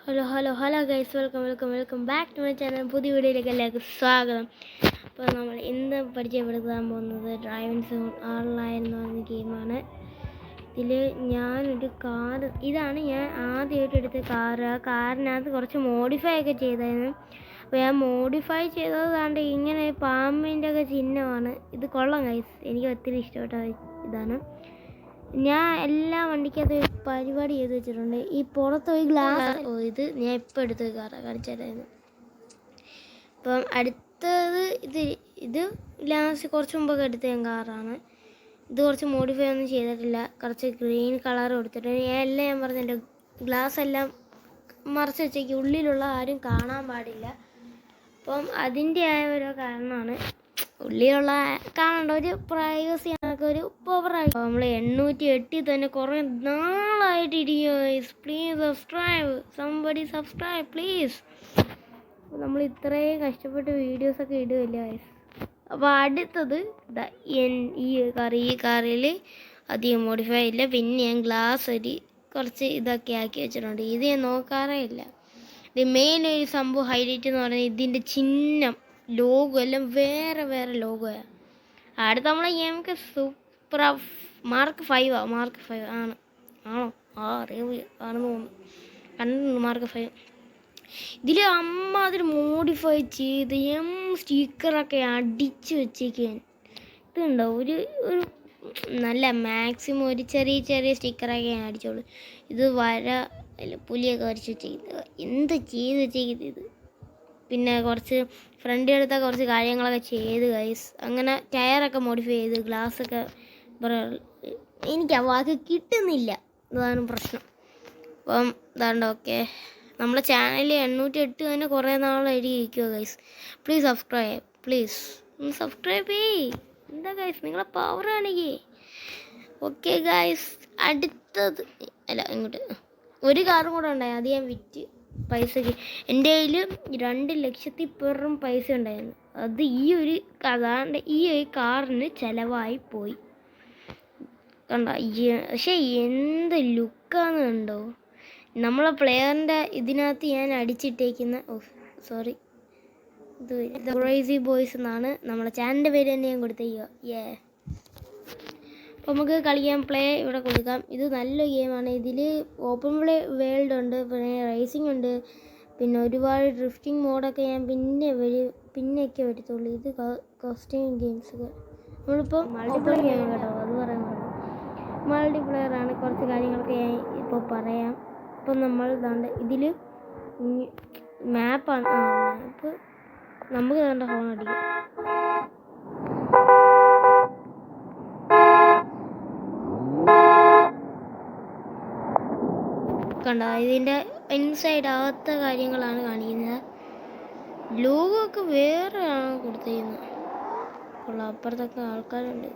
Hello guys, welcome back to my channel. പുതിയ വീഡിയോയിലേക്ക് എല്ലാവർക്കും സ്വാഗതം. അപ്പോൾ നമ്മൾ ഇന്ന് പരിചയപ്പെടുത്താൻ പോകുന്നത് ഡ്രൈവിംഗ് സോൺ ഓൺലൈൻ എന്ന് പറഞ്ഞ ഗെയിമാണ്. ഇതിൽ ഞാനൊരു ഇതാണ് ഞാൻ ആദ്യമായിട്ട് എടുത്ത കാറ്. ആ കാറിനകത്ത് കുറച്ച് മോഡിഫൈ ഒക്കെ ചെയ്തായിരുന്നു. അപ്പോൾ ഞാൻ മോഡിഫൈ ചെയ്തത് കണ്ട് ഇങ്ങനെ പാമ്പിൻ്റെ ഒക്കെ ചിഹ്നമാണ്. ഇത് കൊള്ളാം ഗൈസ്, എനിക്ക് ഒത്തിരി ഇഷ്ടപ്പെട്ട ഇതാണ്. ഞാൻ എല്ലാ വണ്ടിക്കകത്ത് ഒരു പരിപാടി ചെയ്ത് വെച്ചിട്ടുണ്ട്. ഈ പുറത്ത് ഒരു ഗ്ലാസ് ഇത് ഞാൻ ഇപ്പം എടുത്ത് കാണിച്ചായിരുന്നു. അപ്പം അടുത്തത് ഇത് ലാസ്റ്റ് കുറച്ച് മുമ്പൊക്കെ എടുത്ത ഞാൻ കാറാണ്. ഇത് കുറച്ച് മോഡിഫൈ ഒന്നും ചെയ്തിട്ടില്ല. കുറച്ച് ഗ്രീൻ കളർ കൊടുത്തിട്ടുണ്ട്. ഞാൻ പറഞ്ഞു എൻ്റെ ഗ്ലാസ് എല്ലാം മറച്ച് വെച്ചേക്ക്, ഉള്ളിലുള്ള ആരും കാണാൻ പാടില്ല. അപ്പം അതിൻ്റെ ഓരോ കാരണമാണ്. ഉള്ളിലുള്ള കാണേണ്ട ഒരു പ്രൈവസി ആണൊക്കെ ഒരു പവറായി. നമ്മൾ 808 തന്നെ കുറേ നാളായിട്ട് ഇരിക്കും. Please subscribe please. നമ്മൾ ഇത്രയും കഷ്ടപ്പെട്ട് വീഡിയോസൊക്കെ ഇടുകയല്ലേ ഗൈസ്. അപ്പോൾ അടുത്തത് ഈ കാറിൽ അധികം മോഡിഫൈ ഇല്ല. പിന്നെ ഞാൻ ഗ്ലാസ് കുറച്ച് ഇതൊക്കെ ആക്കി വെച്ചിട്ടുണ്ട്. ഇത് ഞാൻ നോക്കാറേ ഇല്ല. ഇത് മെയിൻ ഒരു സംഭവം ഹൈലൈറ്റ് എന്ന് പറയുന്നത് ഇതിൻ്റെ ചിഹ്നം, ലോഗോ എല്ലാം വേറെ ലോഗോയാണ്. അടുത്ത നമ്മളെ നമുക്ക് സൂപ്പർ മാർക്ക് 5 ആണ്. ആണോ? അറിയാണെന്ന് തോന്നുന്നു. കണ്ടിട്ടുണ്ട് മാർക്ക് 5. ഇതിൽ അതിൽ മോഡിഫൈ ചെയ്ത് സ്റ്റിക്കറൊക്കെ അടിച്ച് വെച്ചേക്കാൻ. ഇതുണ്ടോ ഒരു നല്ല മാക്സിമം ഒരു ചെറിയ സ്റ്റിക്കറൊക്കെ ഞാൻ അടിച്ചോളൂ. ഇത് പുലിയൊക്കെ വരച്ച് വെച്ചേക്കുന്നത് എന്ത് ചെയ്ത് വെച്ചേക്കുന്നത് ഇത്. പിന്നെ കുറച്ച് ഫ്രണ്ട് എടുത്ത കുറച്ച് കാര്യങ്ങളൊക്കെ ചെയ്ത് ഗൈസ്. അങ്ങനെ ടയറൊക്കെ മോഡിഫൈ ചെയ്ത് ഗ്ലാസ്സൊക്കെ എനിക്ക് ആ വാക്ക് കിട്ടുന്നില്ല, അതാണ് പ്രശ്നം. അപ്പം ഇതാണ്ട് ഓക്കെ. നമ്മുടെ ചാനൽ 808 തന്നെ കുറേ നാളായിട്ട് ഇരിക്കുക ഗൈസ്. പ്ലീസ് സബ്സ്ക്രൈബ് ചെയ്യ്. എന്താ ഗൈസ് നിങ്ങളെ പവർ കാണിക്കേ. ഓക്കെ ഗൈസ്, അടുത്തത് ഇങ്ങോട്ട് ഒരു കാറും കൂടെ ഉണ്ടായി. അത് ഞാൻ വിറ്റ് പൈസക്ക്. എൻ്റെ കയ്യിൽ 2 ലക്ഷത്തിൽ പേരും പൈസ ഉണ്ടായിരുന്നു. അത് ഈ ഒരു കാറിന് ചിലവായി പോയി. കണ്ടോ? പക്ഷേ എന്ത് ലുക്കാന്ന് കണ്ടോ? നമ്മളെ പ്ലെയറിൻ്റെ ഇതിനകത്ത് ഞാൻ അടിച്ചിട്ടേക്കുന്ന ഇത് ക്രേസി ബോയ്സ് എന്നാണ് നമ്മളെ ചാനലിൻ്റെ പേര് തന്നെ ഞാൻ കൊടുത്തേക്കുക. അപ്പോൾ നമുക്ക് കളിക്കാൻ ഇവിടെ കൊടുക്കാം. ഇത് നല്ല ഗെയിമാണ്. ഇതിൽ ഓപ്പൺ വേൾഡ് ഉണ്ട്, പിന്നെ റേസിംഗ് ഉണ്ട്, പിന്നെ ഒരുപാട് ഡ്രിഫ്റ്റിംഗ് മോഡൊക്കെ ഞാൻ പിന്നെയൊക്കെ വരത്തുള്ളൂ. ഇത് കോസ്റ്റ്യൂം ഗെയിംസൊക്കെ നമ്മളിപ്പോൾ മൾട്ടിപ്ലെയർ ചെയ്യണം കേട്ടോ, അത് പറയാൻ പാടില്ല. മൾട്ടിപ്ലെയറാണ്. കുറച്ച് കാര്യങ്ങളൊക്കെ ഞാൻ ഇപ്പോൾ പറയാം. ഇപ്പം നമ്മൾ ഇതിൽ മാപ്പാണ്. മാപ്പ് നമുക്ക് കണ്ട ഹോൺ അടിക്കാം. കണ്ടോ? ഇതിൻ്റെ ഇൻസൈഡ് ആവാത്ത കാര്യങ്ങളാണ് കാണിക്കുന്നത്. ലോഗോ ഒക്കെ വേറെ ആണ് കൊടുത്തിരിക്കുന്നത്. കൊള്ളാം. അപ്പുറത്തൊക്കെ ആൾക്കാരുണ്ട്.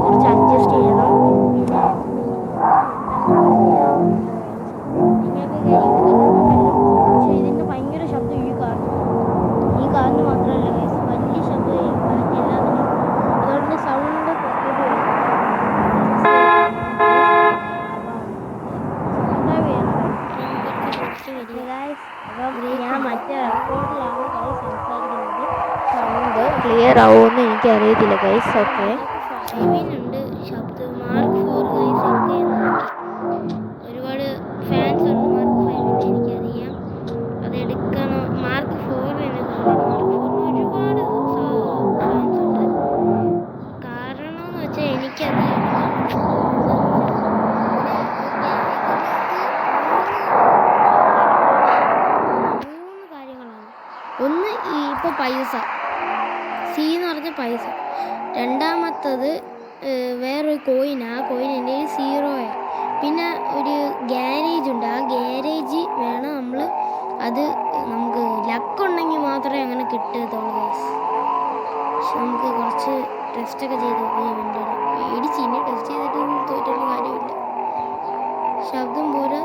കുറച്ച് അഡ്ജസ്റ്റ് ചെയ്യണം. പക്ഷേ ഇതിൻ്റെ ഭയങ്കര ശബ്ദം ഈ കാറിന് മാത്രമല്ല ഗൈസ്, വലിയ ശബ്ദം എല്ലാത്തിനും. അതുകൊണ്ട് സൗണ്ട് ഞാൻ മറ്റേ റെക്കോർഡിലാണ് സംസാരിക്കുന്നത്. സൗണ്ട് ക്ലിയർ ആവുമെന്ന് എനിക്കറിയത്തില്ല ഗൈസ്. ഓക്കെ, ഉണ്ട് ശബ്ദം. മാർക്ക് 4 ഗൈസ് ഒക്കെ ഒരുപാട് ഫാൻസ് ഉണ്ട്. മാർക്ക് 5 എനിക്കറിയാം. അതെടുക്കണോ? മാർക്ക് 4 ഒരുപാട് ഫാൻസ് ഉണ്ട്. കാരണം എന്ന് വെച്ചാൽ എനിക്കത് ഒന്ന് ഇപ്പോൾ പൈസ സി എന്ന് പറഞ്ഞ പൈസ. രണ്ടാമത്തത് വേറൊരു കോയിൻ. ആ കോയിൻ എൻ്റെ 0. പിന്നെ ഒരു ഗ്യാരേജ് ഉണ്ട്. ആ ഗ്യാരേജ് വേണം നമ്മൾ. അത് നമുക്ക് ലക്കുണ്ടെങ്കിൽ മാത്രമേ അങ്ങനെ കിട്ടത്തുള്ളൂ ഗൈസ്. പക്ഷെ നമുക്ക് കുറച്ച് ടെസ്റ്റൊക്കെ ചെയ്ത് ഇനി ടെസ്റ്റ് ചെയ്തിട്ടൊന്നും തോറ്റുള്ള കാര്യമില്ല. ശബ്ദം പോരാ,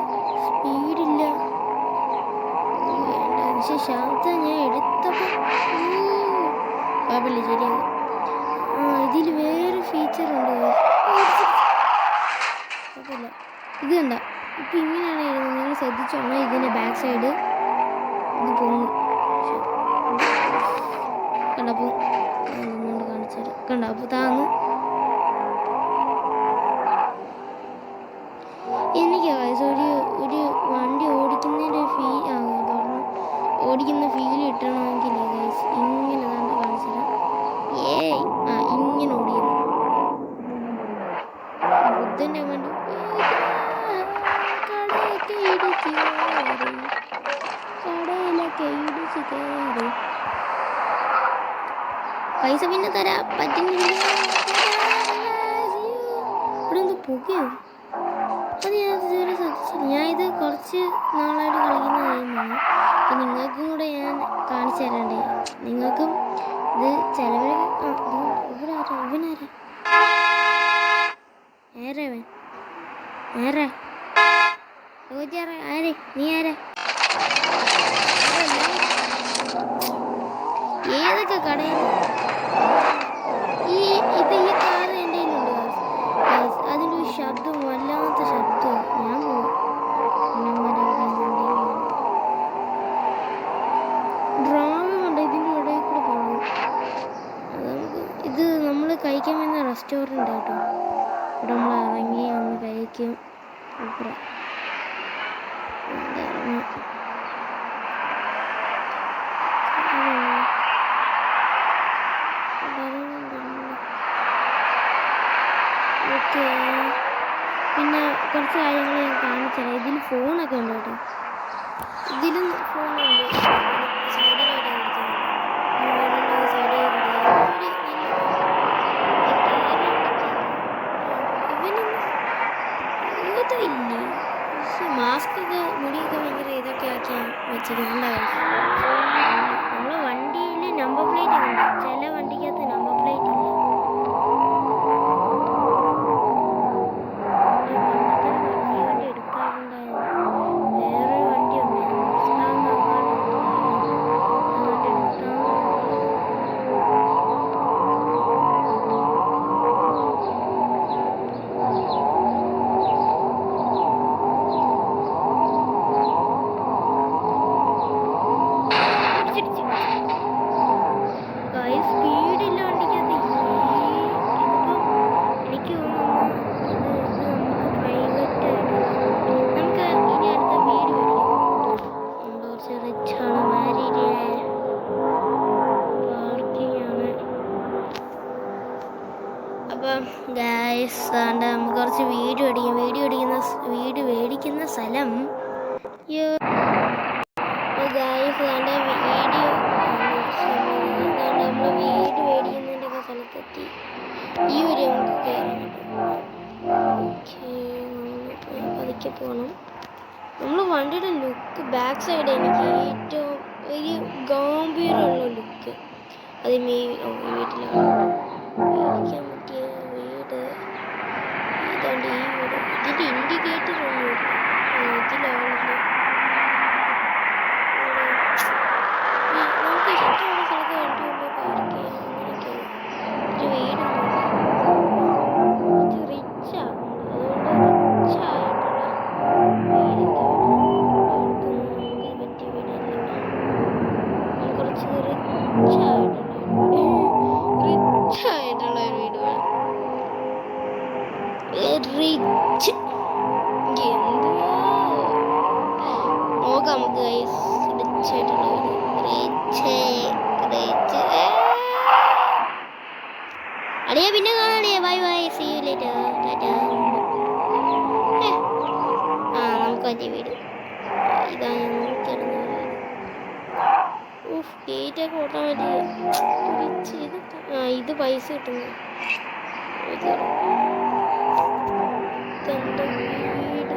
സ്പീഡില്ല. ശബ്ദം ഞാൻ എടുത്തപ്പോൾ കുഴപ്പമില്ല ശരിയാകും. ഇതിൽ വേറെ ഫീച്ചർ ഉണ്ട്. കുഴപ്പമില്ല. ഇത് കണ്ട ഇപ്പം ഇങ്ങനെയാണ് ഇരുന്നത്. നിങ്ങൾ ശ്രദ്ധിച്ചോണം. ഇതിൻ്റെ ബാക്ക് സൈഡ് ഇത് പൊങ്ങും. കണ്ടപ്പോൾ ഒന്നുകൊണ്ട് കാണിച്ചാൽ കണ്ട. അപ്പോൾ താന്ന് എനിക്ക് ഒരു വണ്ടി ഓടിക്കുന്നതിൻ്റെ ഓടിക്കുന്ന ഫീൽ കിട്ടണമെങ്കിൽ ഇങ്ങനെ തന്നെ കാണിച്ചില്ല. ഇങ്ങനെ ഓടിക്കുന്നു ബുദ്ധൻ്റെ വണ്ടി. കടയിലൊക്കെ ഇടിച്ച് കയറി പൈസ പിന്നെ തരാൻ പറ്റുന്നില്ല. ഇവിടെ എന്ത് പുകയോ? അത് ഞാൻ ഇതുവരെ ശ്രദ്ധിച്ചില്ല. ഞാൻ ഇത് കുറച്ച് നാളായിട്ട് കളിക്കുന്ന ഗെയിമാണ്. അപ്പം നിങ്ങൾക്കും കൂടെ ഞാൻ കാണിച്ചു തരണ്ടേ? നിങ്ങൾക്കും ഇത് ചിലവർ ഇവനാരാ ആരാ ചോദിച്ചാറ ആരെ? നീ ആരാ? ഏതൊക്കെ കടയിൽ ഈ കാറ് എൻ്റെ കയ്യിലുണ്ട്. അതിൻ്റെ ഒരു ശബ്ദം വല്ലാത്ത ശബ്ദം. ഞാൻ ഡ്രാമുണ്ട് ഇതിൻ്റെ ഇടയിൽ കൂടെ പോകും. അത് നമുക്ക് ഇത് നമ്മൾ കഴിക്കാൻ വരുന്ന റെസ്റ്റോറൻ്റ് കേട്ടോ. ഇവിടെ നമ്മൾ ഇറങ്ങി നമ്മൾ കഴിക്കും. അപ്പുറം ഓക്കെ. പിന്നെ കുറച്ച് കാര്യങ്ങൾ ഞാൻ കാണിച്ചുതരാം. ഇതിൽ ഫോണൊക്കെ ഉണ്ട് കേട്ടോ. ഇതിലും ഫോണുണ്ട്. സൈഡിലായിട്ട് ഇല്ലേ മാസ്ക് ഒക്കെ മുടിയൊക്കെ ഭയങ്കര ഇതൊക്കെ ആക്കി വെച്ചിട്ടുണ്ടാവും. നമ്മളെ വണ്ടിയിൽ നമ്പർ പ്ലേറ്റ് ഒക്കെ ഉണ്ട്. ചില വണ്ടിക്കകത്ത് നമ്പർ പ്ലേറ്റ് ഇല്ല. വണ്ടി എടുക്കാറുണ്ടായിരുന്നു. വേറൊരു വണ്ടി ഉണ്ട്. സ്പീഡില്ല വണ്ടിക്കകത്ത്. ഇതിപ്പം എനിക്ക് തോന്നുന്നു നമുക്ക് പ്രൈവറ്റ് നമുക്ക് ഇനി അടുത്ത വീട് മേടിക്കും. നമ്മൾ കുറച്ച് റിച്ചാണ്. മാരീഡ് പാർക്കിംഗ് ആണ്. അപ്പം ഗായ്സ് നമുക്ക് കുറച്ച് വീട് മേടിക്കുന്ന സ്ഥലം ഗായ്സ് വീഡിയോ നമ്മൾ വീട് മേടിക്കുന്നതിൻ്റെ ഒക്കെ സ്ഥലത്തെത്തി. ഈ ഒരു നമുക്ക് കയറാൻ പതുക്കെ പോകണം. നമ്മൾ വണ്ടിയുടെ ലുക്ക് ബാക്ക് സൈഡ് എനിക്ക് ഏറ്റവും ഒരു ഗാംഭീര്യമുള്ള ലുക്ക് അത് വീട്ടിലാണ്. മേടിക്കാൻ പറ്റിയ വീട് ഇതാണ്ട്. ഈ വീട് ഇതിൻ്റെ ഇൻഡിക്കേറ്റർ ഒന്നും ഇതിലാണല്ലോ. നമുക്ക് ഇഷ്ടമുള്ള സ്ഥലത്ത് വണ്ടി കൊണ്ട് പാർക്ക് ചെയ്യാം. അങ്ങനെയൊക്കെ ഒരു വീടുണ്ട്. കുറച്ച് റിച്ചാണ്. അതുകൊണ്ട് റിച്ചായിട്ടുള്ള വീടൊക്കെ നമുക്ക് പറ്റിയ വീടല്ല. കുറച്ച് റിച്ചായിട്ടുള്ള ഒരു വീട് വേണം. റിച്ച് എന്തുവാ നോക്കാം നമുക്ക്. റിച്ചായിട്ടുള്ള വീട്. അടിയാ പിന്നെ കാണാടിയാ. Bye bye. See you later. Tata. നമുക്ക് പറ്റിയ വീട് ഇതാണ്. നോക്കിയിടുന്ന ഗേറ്റൊക്കെ ഓട്ടാൻ പറ്റിയ ഇത് പൈസ കിട്ടുന്നു. ഇതെന്താ വീട്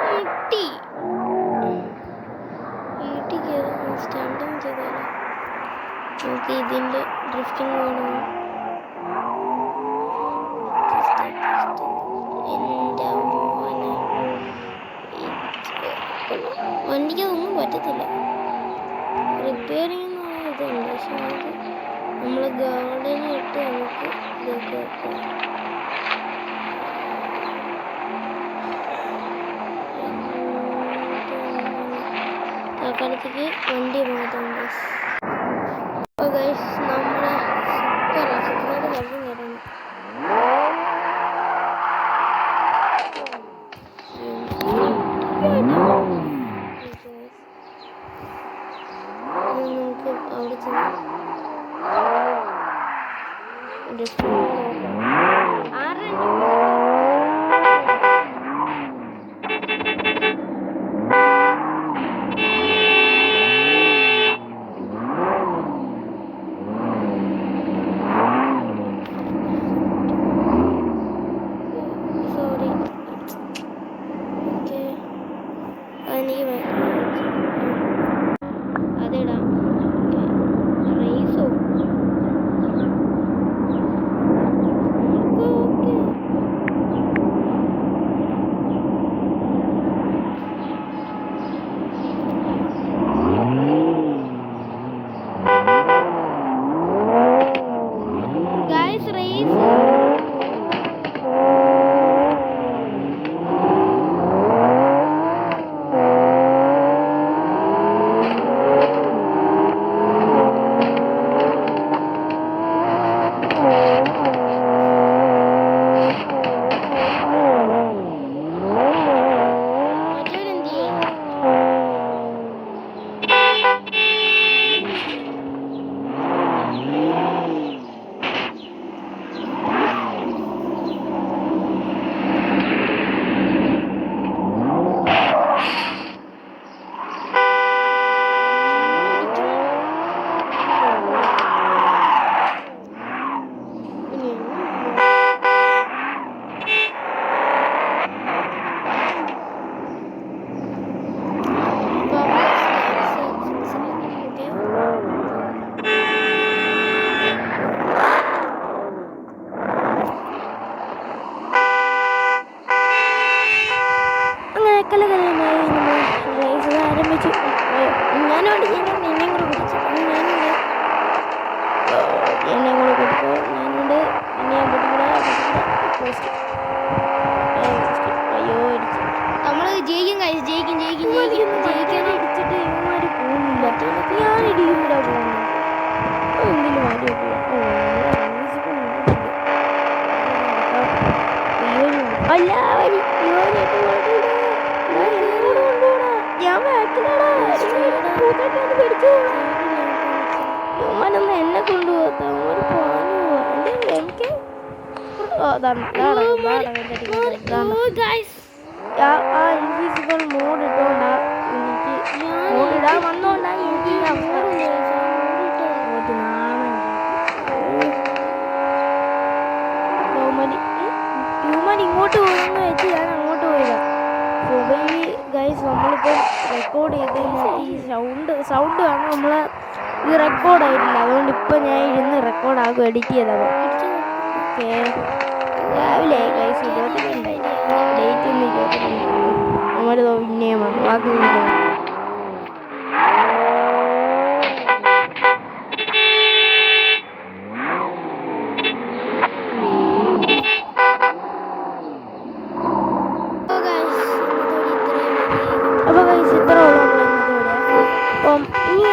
മുട്ടി വീട്ടിൽ കയറി സ്റ്റാൻഡിങ് ചെയ്താലോ. നമുക്ക് ഇതിൻ്റെ ഡ്രിഫ്റ്റിംഗ് വേണം. എൻ്റെ മോനെ വണ്ടിക്ക് അതൊന്നും പറ്റത്തില്ല. റിപ്പയറിംഗ് എന്ന് പറയുന്ന ഇതുണ്ട്, പക്ഷെ നമുക്ക് നമ്മൾ ഗാർഡനിൽ ഇട്ട് നമുക്ക് ഇതൊക്കെ വെക്കാം. തൽക്കാലത്തേക്ക് വണ്ടി മാറ്റാം ഗൈസ്. അപ്പോൾ ഗൈസ് നമ്മുടെ സൂപ്പറായിട്ട് ലഭ്യം വരണം. നമുക്ക് അവിടെ ചെന്ന് സോറി ഓക്കെ എനിക്ക് അതെടാ റേസോ ഗൈസ് റേസ് ആരംഭിച്ചു. ഞാനോട് എന്നെ കൂടെ പിടിച്ചു. എന്നെ കൂടെ കൊടുത്തു. ഞാനുണ്ട് പിന്നെ അയ്യോ അടിച്ചു. നമ്മൾ ജയിക്കും ജയിക്കും ജയിക്കും ജയിക്കും ജയിക്കാൻ അടിച്ചിട്ട് ഇവന്മാര് പോകുന്നില്ല. ഞാൻ ഇടിക്കുമ്പോഴാ പോകുന്നത്. എന്തിനും ആരും എല്ലാവരും ഞാൻ ബാക്കിലാടാ യോമാനൊന്ന് എന്നെ കൊണ്ടുപോകാത്ത എനിക്ക് ഇൻവിസിബിൾ മോഡ് ഇട്ടോണ്ടാ എനിക്ക് മോഡിടാൻ വന്നോണ്ടാ എനിക്ക് ഈ അവസ്ഥ. ഹ്യൂമൻ ഇങ്ങോട്ട് പോകുമെന്ന് വെച്ച് ഞാൻ അങ്ങോട്ട് പോയതാ. ഗൈസ് നമ്മളിപ്പോൾ റെക്കോർഡ് ചെയ്ത് ഈ സൗണ്ട് കാരണം നമ്മൾ ഇത് റെക്കോർഡായിട്ടില്ല. അതുകൊണ്ട് ഇപ്പം ഞാൻ ഇരുന്ന് റെക്കോർഡാകും എഡിറ്റ് ചെയ്തപ്പോൾ. ഓക്കെ രാവിലെ ഗൈസ് 22 ഡേറ്റ് ഒന്ന് 22 നമ്മളിതോ പിന്നെയും വന്നു ബാക്കി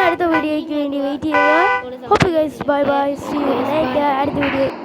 അടുത്ത വീഡിയോയ്ക്ക് വേണ്ടി വെയിറ്റ് ചെയ്യുക. Hope guys bye bye see you next അടുത്ത വീഡിയോ.